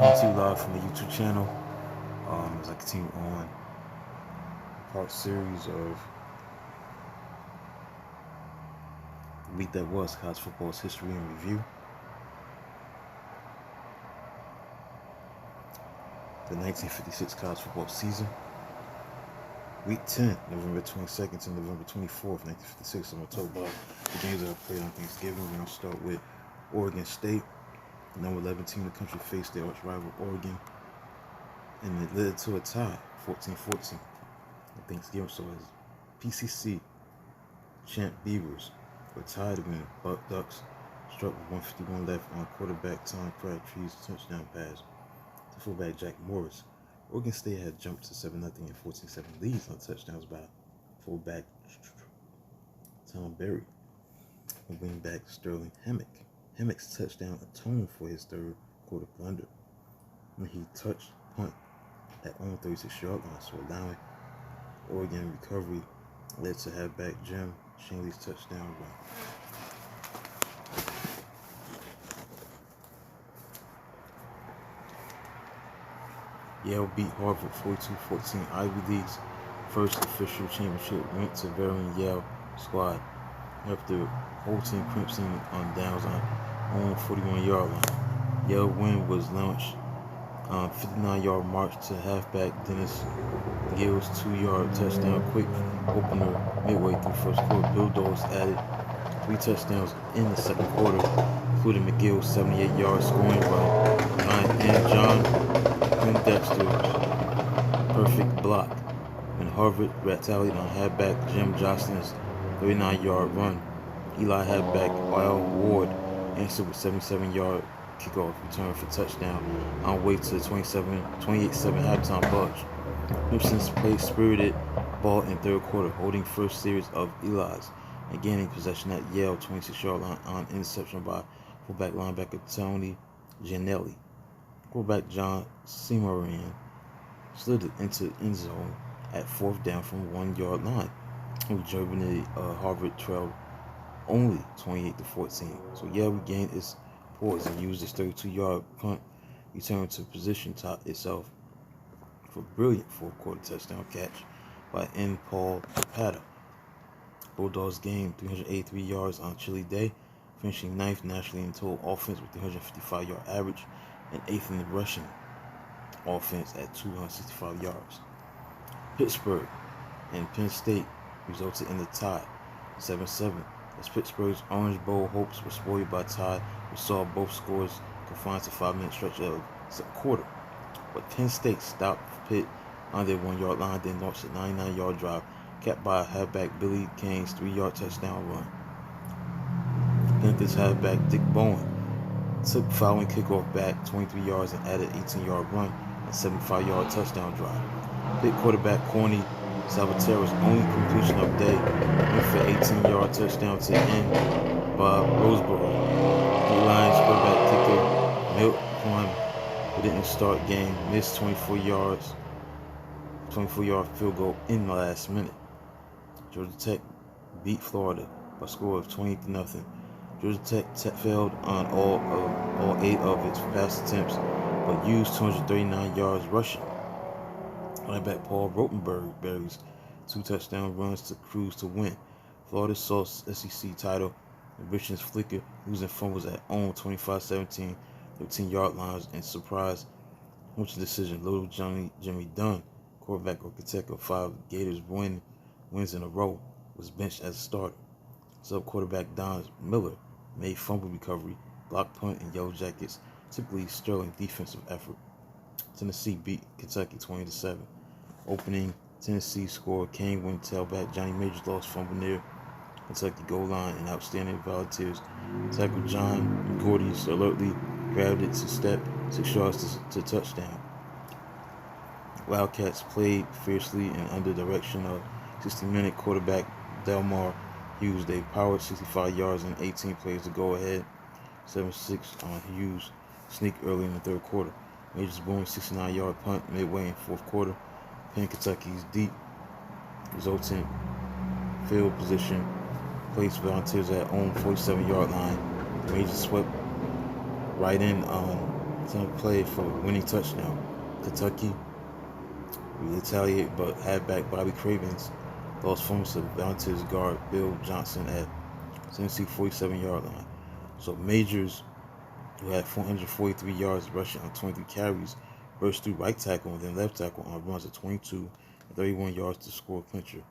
Coming to you live from the YouTube channel as I continue on part series of the week that was college football's history and review. The 1956 college football season. Week 10, November 22nd to November 24th, 1956. I'm going to talk about the games that are played on Thanksgiving. We're going to start with Oregon State. The number 11 team in the country faced their arch rival Oregon, and it led to a tie, 14-14. On Thanksgiving, so as PCC champ Beavers were tied when Buck Ducks struck with 151 left on quarterback Tom Crabtree's touchdown pass to fullback Jack Morris. Oregon State had jumped to 7-0 and 14-7 leads on touchdowns by fullback Tom Berry and wingback Sterling Hammock. Hammock's touchdown atoned for his third quarter blunder when he touched punt at on 36-yard line, so allowing Oregon recovery led to halfback Jim Shanley's touchdown run. Yale beat Harvard 42-14. Ivy League's first official championship went to veteran Yale squad after holding Crimson on downs on 41-yard line. Yale win was launched on 59-yard march to halfback Dennis Gill's 2-yard touchdown quick opener midway through first quarter. Bill Dawes added 3 touchdowns in the second quarter, including McGill's 78-yard scoring run and John Poindexter's perfect block when Harvard retaliated on halfback Jim Johnston's 39-yard run. Eli halfback Lyle Ward answered with 77-yard kickoff return for touchdown on way to the 28-7 halftime budge. Crimson's played spirited ball in third quarter, holding first series of Eli's and gaining possession at Yale 26-yard line on interception by fullback linebacker Tony Giannelli. Quarterback John Seymourian slid it into end zone at fourth down from 1-yard line, with Germany Harvard trailed only 28-14. So Yale regained its poise and used its 32-yard punt return to position itself for a brilliant fourth quarter touchdown catch by N. Paul Pata. Bulldogs gained 383 yards on chilly day, finishing 9th nationally in total offense with 355-yard average and 8th in the rushing offense at 265 yards. Pittsburgh and Penn State resulted in the tie, 7-7, as Pittsburgh's Orange Bowl hopes were spoiled by a tie, which saw both scores confined to 5-minute stretch of the second quarter. But Penn State stopped Pitt on their 1-yard line, then launched a 99-yard drive, capped by halfback Billy Kane's 3-yard touchdown run. Panthers halfback Dick Bowen took following kickoff back 23 yards and added 18-yard run and 75-yard touchdown drive. Pitt quarterback Corny Salvatero's only completion of the day went for 18-yard touchdown to end Bob Roseborough. The Lions quarterback kicker Milt Kwan, who didn't start game, missed 24-yard field goal in the last minute. Georgia Tech beat Florida by a score of 20-0. Georgia Tech failed on all 8 of its pass attempts, but used 239 yards rushing. Linebacker Paul Rotenberry's 2 touchdown runs to cruise to win. Florida saw SEC title, and Richard's Flicker losing fumbles at own 25-17, 13-yard lines, and surprise much decision. Little Jimmy Dunn, quarterback architect of 5 Gators wins in a row, was benched as a starter. Sub-quarterback Don Miller made fumble recovery, block punt, and Yellow Jackets' typically sterling defensive effort. Tennessee beat Kentucky 20-7. Opening Tennessee score came when tailback Johnny Majors lost fumble near Kentucky goal line, and outstanding Volunteers tackle John Gordy's alertly grabbed it to step 6 yards to touchdown. Wildcats played fiercely and under direction of 60-minute quarterback Delmar Hughes. They powered 65 yards and 18 plays to go ahead 7-6 on Hughes' sneak early in the third quarter. Majors Boone 69-yard punt midway in fourth quarter, pinned Kentucky's deep, resulting field position placed Volunteers at own 47-yard line. Majors swept right in on Time play for winning touchdown. Kentucky retaliated, but halfback Bobby Cravens lost fumbles to Valentine's guard Bill Johnson at Tennessee 47-yard line. So Majors, who had 443 yards rushing on 23 carries, burst through right tackle and then left tackle on runs of 22 and 31 yards to score a clincher.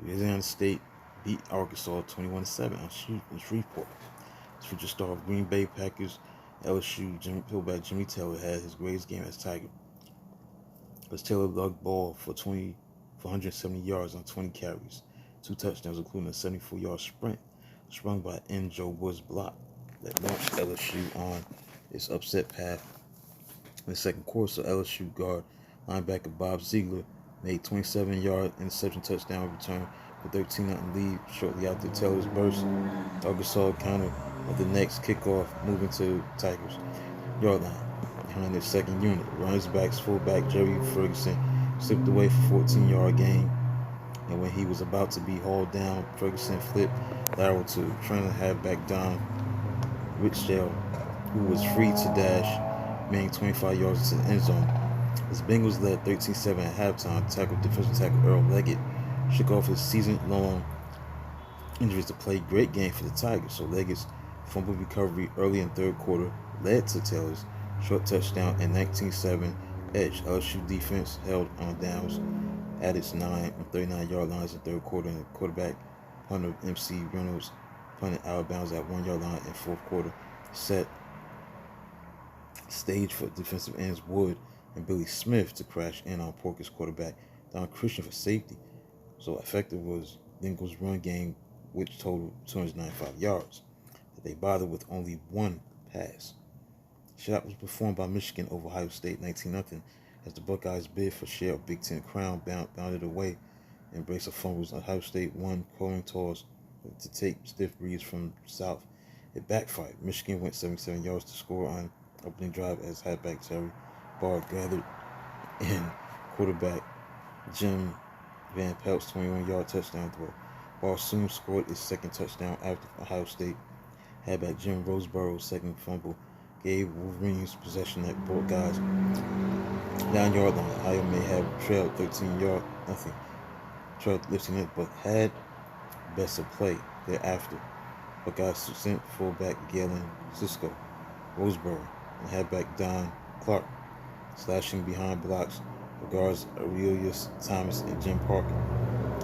Louisiana State beat Arkansas 21-7 in Shreveport. Future star of Green Bay Packers, LSU fullback Jimmy Taylor had his greatest game as Tiger. As Taylor lugged ball for 170 yards on 20 carries, 2 touchdowns, including a 74-yard sprint sprung by Joe Woods' block that launched LSU on its upset path in the second quarter. So LSU guard linebacker Bob Ziegler made 27-yard interception touchdown return for 13-0 lead shortly after Taylor's burst. Arkansas countered at the next kickoff, moving to Tigers' yard line. Behind their second unit, runners backs fullback Jerry Ferguson slipped away for 14-yard gain, and when he was about to be hauled down, Ferguson flipped lateral to trailing halfback Don Richdale, who was free to dash, making 25 yards to the end zone. As Bengals led 13-7 at halftime, defensive tackle Earl Leggett shook off his season-long injuries to play great game for the Tigers. So Leggett's fumble recovery early in third quarter led to Taylor's short touchdown and 19-7 edge. LSU defense held on downs at its 9 and 39-yard lines in third quarter, and the quarterback punter MC Reynolds punted out of bounds at 1-yard line in fourth quarter, set stage for defensive ends Wood and Billy Smith to crash in on Porky's quarterback Don Christian for safety. So effective was Bengals' run game, which totaled 295 yards. They bothered with only one pass. Shot was performed by Michigan over Ohio State 19-0 as the Buckeyes bid for share of Big Ten crown bounded away. Embrace of fumbles. Ohio State won calling toss to take stiff breeze from South. It backfired. Michigan went 77 yards to score on opening drive as halfback Terry Barr gathered in quarterback Jim Van Pelt's 21-yard touchdown throw. Barr soon scored his second touchdown after Ohio State halfback Jim Roseborough's second fumble gave Wolverines possession at Buckeyes 9-yard line. Ohio may have trailed 13-0, trailed lifting it, but had best of play thereafter. Buckeyes sent fullback Galen Cisco Roseborough and halfback Don Clark slashing behind blocks of guards Aurelius Thomas and Jim Parker.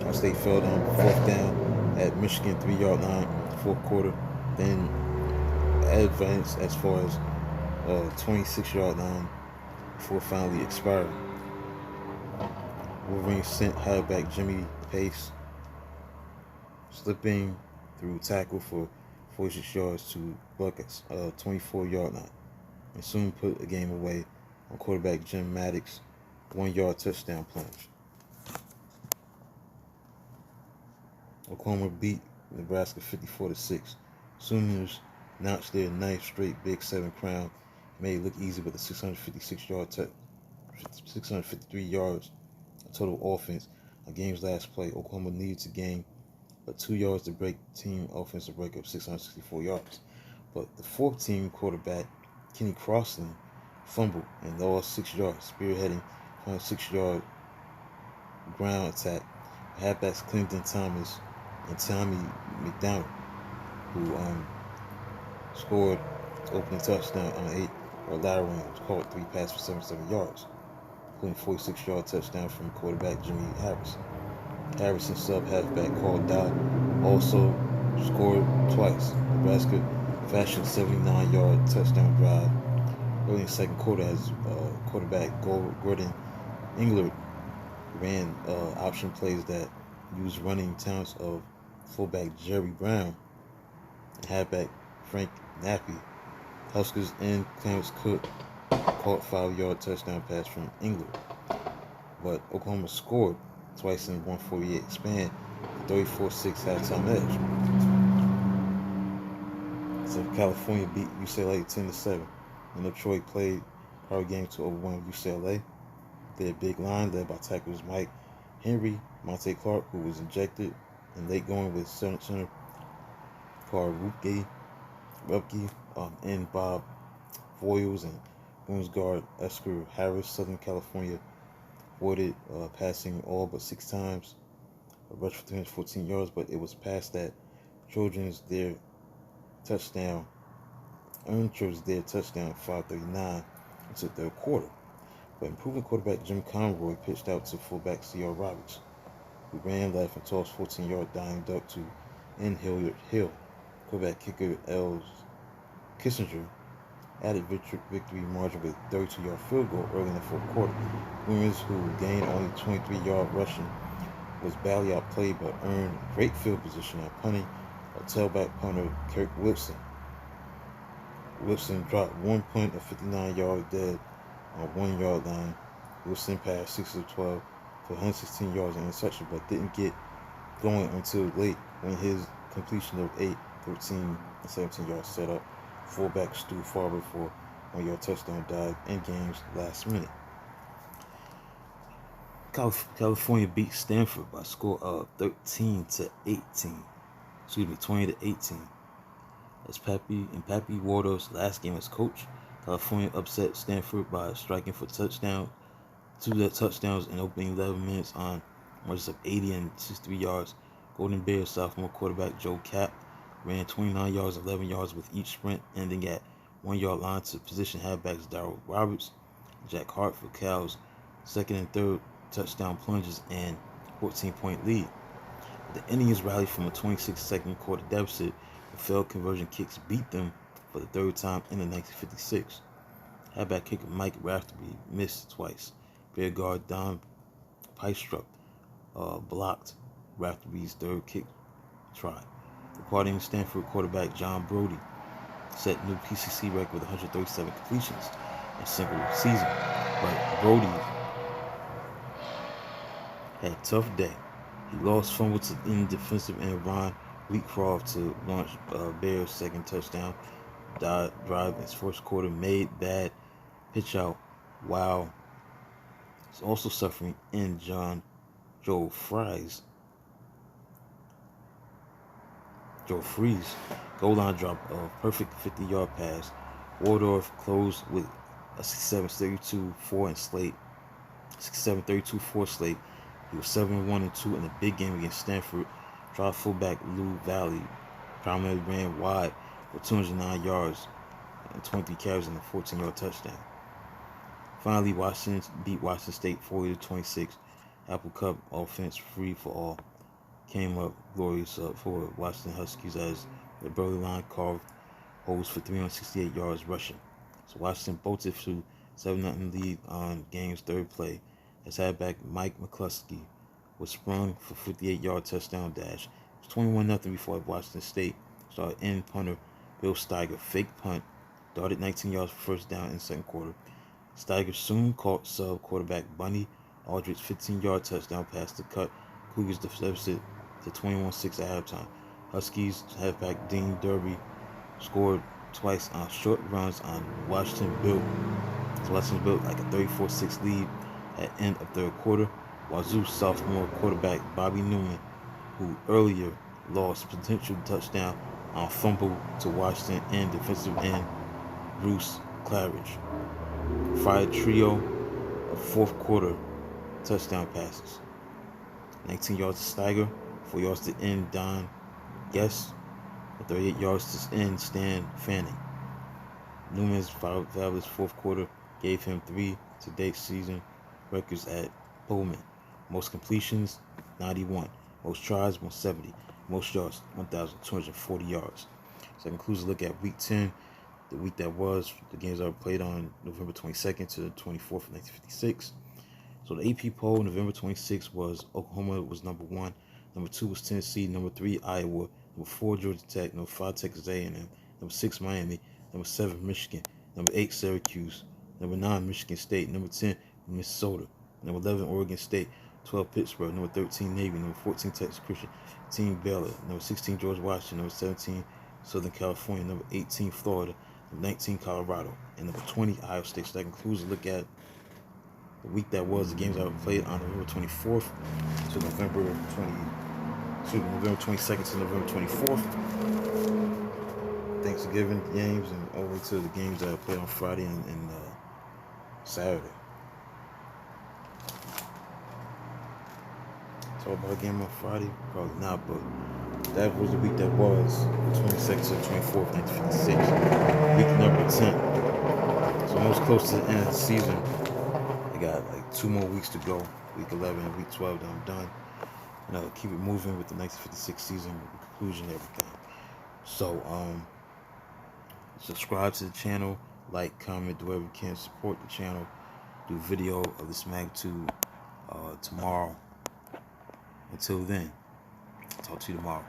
Ohio State fell on fourth down at Michigan 3-yard line in the fourth quarter, then advanced as far as 26-yard line before finally expiring. Wolverine sent halfback Jimmy Pace slipping through tackle for 46 yards to Buckets 24-yard line, and soon put the game away on quarterback Jim Maddox 1-yard touchdown plunge. Oklahoma beat Nebraska 54-6. Sooners notched their 9th straight Big 7 crown, made it look easy with a 653 yards of total offense on game's last play. Oklahoma needed to gain but 2 yards to break team offensive breakup 664 yards. But the fourth team quarterback, Kenny Crossland, fumbled and lost 6 yards, spearheading on a 6-yard ground attack. Halfbacks Clinton Thomas and Tommy McDonald, who scored opening touchdown on 8-yard lateral and caught 3 passes for 77 yards, including 46-yard touchdown from quarterback Jimmy Harris. Harrison sub-halfback Carl Dodd also scored twice. Nebraska fashioned 79-yard touchdown drive early in the second quarter as quarterback Gordon Englert ran option plays that used running talents of fullback Jerry Brown and halfback Frank Nappy. Huskers and Clarence Cook caught 5-yard touchdown pass from Englert, but Oklahoma scored twice in 148 span, 34-6 halftime edge. So California beat UCLA 10-7. And Detroit played power game to overwhelm UCLA. Their big line led by tackles Mike Henry, Monte Clark, who was injected and late going with center Carl Rupke, and Bob Voiles and Bruins guard Esker Harris, Southern California, avoided passing all but 6 times, a rush for 314 yards, but it was past that. Trojans their touchdown, earned Trojans their touchdown 5:39 into the third quarter. But improving quarterback Jim Conroy pitched out to fullback C.R. Roberts, who ran left and tossed 14-yard dying duck to end Hilliard Hill. Quarterback kicker Els Kissinger added victory margin with a 32-yard field goal early in the fourth quarter. Bruins, who gained only 23-yard rushing, was badly outplayed but earned great field position on punting by tailback punter Kirk Wilson. Wilson dropped one punt of 59 yards dead on 1 yard line. Wilson passed 6 of 12 for 116 yards and interception, but didn't get going until late when his completion of 8, 13, and 17 yards set up fullback Stu Farber for 1-yard touchdown dive in game's last minute. California beat Stanford by a score of 13-18. 20-18. As Pappy Wardow's last game as coach, California upset Stanford by striking for touchdown, 2 touchdowns in opening 11 minutes on margins of 80 and 63 yards. Golden Bears sophomore quarterback Joe Kapp ran 29 yards, 11 yards with each sprint, ending at 1 yard line to position halfbacks Darryl Roberts, Jack Hart for Cal's second and third touchdown plunges and 14-point lead. The Indians rallied from a 26-second quarter deficit, but failed conversion kicks beat them for the third time in the 1956. Halfback kicker Mike Raftery missed twice. Bear guard Don Pystruck blocked Raftery's third kick try. Departing Stanford quarterback John Brody set new PCC record with 137 completions in a single season, but Brody had a tough day. He lost fumble to defensive end Ron Wheatcroft to launch Bears' second touchdown drive in his first quarter, made bad pitch out while also suffering in Joe Freese goal line drop of perfect 50-yard pass. Waldorf closed with a 67-32-4 slate. 67-32-4 slate. He was 7-1-2 in the big game against Stanford. Trial fullback Lou Valley primarily ran wide for 209 yards and 23 carries and a 14-yard touchdown. Finally, Washington beat Washington State 40-26. Apple Cup offense free for all came up glorious for Washington Huskies as the Burley line carved holes for 368 yards rushing. So Washington bolted to 7-0 lead on game's third play as halfback Mike McCluskey was sprung for 58-yard touchdown dash. It was 21-0 before Washington State started in punter Bill Steiger fake punt, darted 19 yards for first down in the second quarter. Steiger soon caught sub quarterback Bunny Aldridge's 15-yard touchdown pass to cut Cougars' deficit to 21-6 at halftime. Huskies halfback Dean Derby scored twice on short runs on Washington built like a 34-6 lead at end of third quarter. Wazoo sophomore quarterback Bobby Newman, who earlier lost potential touchdown on fumble to Washington and defensive end Bruce Claridge, fired a trio of fourth quarter touchdown passes. 19 yards to Steiger, 4 yards to end Don Guest, 38 yards to end Stan Fanning. Newman's fabulous fourth quarter gave him 3 to-date season records at Pullman. Most completions, 91. Most tries, 170. Most yards, 1,240 yards. So that concludes a look at Week 10, the week that was. The games that were played on November 22nd to the 24th of 1956. So the AP poll, November 26th, was Oklahoma was number 1. Number 2 was Tennessee. Number 3, Iowa. Number 4, Georgia Tech. Number 5, Texas A&M. Number 6, Miami. Number 7, Michigan. Number 8, Syracuse. Number 9, Michigan State. Number 10, Minnesota. Number 11, Oregon State. 12, Pittsburgh. Number 13, Navy. Number 14, Texas Christian. Team Baylor. Number 16, George Washington. Number 17, Southern California. Number 18, Florida. Number 19, Colorado. And number 20, Iowa State. So that concludes a look at the week that was. The games that were played on November 24th to November 22nd to November 24th. Thanksgiving games and over to the games that are played on Friday and Saturday. Talk about a game on Friday? Probably not, but that was the week that was, 22nd to 24th, 1956. Week number 10. So almost close to the end of the season. I got like 2 more weeks to go. Week 11 and week 12, then I'm done. And I'll keep it moving with the 1956 season, conclusion, everything. So, subscribe to the channel, like, comment, do whatever you can, support the channel. Do a video of this magnitude tomorrow. Until then, talk to you tomorrow.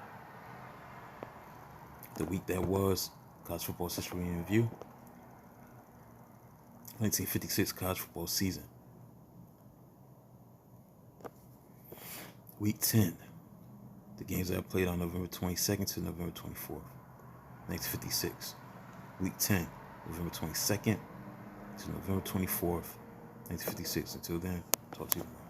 The week that was, college football history in review. 1956 college football season. Week 10. The games that I played on November 22nd to November 24th. 1956. Week 10. November 22nd to November 24th. 1956. Until then, talk to you tomorrow.